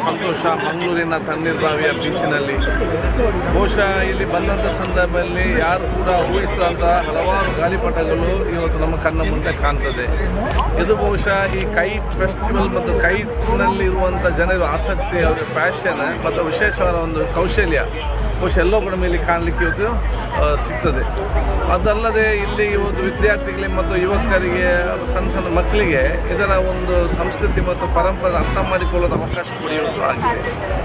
ಸಂತೋಷ ಮಂಗಳೂರಿನ ತಣ್ಣೀರ್ಬಾವಿಯ ಬೀಚಿನಲ್ಲಿ ಬಹುಶಃ ಇಲ್ಲಿ ಬಂದಂಥ ಸಂದರ್ಭದಲ್ಲಿ ಯಾರು ಕೂಡ ಊಹಿಸಿದಂಥ ಹಲವಾರು ಗಾಳಿಪಟಗಳು ಇವತ್ತು ನಮ್ಮ ಕಣ್ಣ ಮುಂದೆ ಕಾಣ್ತದೆ. ಇದು ಬಹುಶಃ ಈ ಕೈಟ್ ಫೆಸ್ಟಿವಲ್ ಮತ್ತು ಕೈಟ್ನಲ್ಲಿ ಇರುವಂಥ ಜನರ ಆಸಕ್ತಿ, ಅವರ ಪ್ಯಾಷನ್ ಮತ್ತು ವಿಶೇಷವಾದ ಒಂದು ಕೌಶಲ್ಯ ಬಹುಶಃ ಎಲ್ಲೋ ಕೂಡ ಮೇಲೆ ಕಾಣಲಿಕ್ಕೆ ಇವತ್ತು ಸಿಗ್ತದೆ. ಅದಲ್ಲದೆ ಇಲ್ಲಿ ಇವತ್ತು ವಿದ್ಯಾರ್ಥಿಗಳಿಗೆ ಮತ್ತು ಯುವಕರಿಗೆ, ಸಣ್ಣ ಸಣ್ಣ ಮಕ್ಕಳಿಗೆ ಇದರ ಒಂದು ಸಂಸ್ಕೃತಿ ಮತ್ತು ಪರಂಪರೆ ಅರ್ಥ ಮಾಡಿಕೊಳ್ಳೋದು ಅವಕಾಶ ಕೂಡ ಇವತ್ತು ಆಗಿದೆ.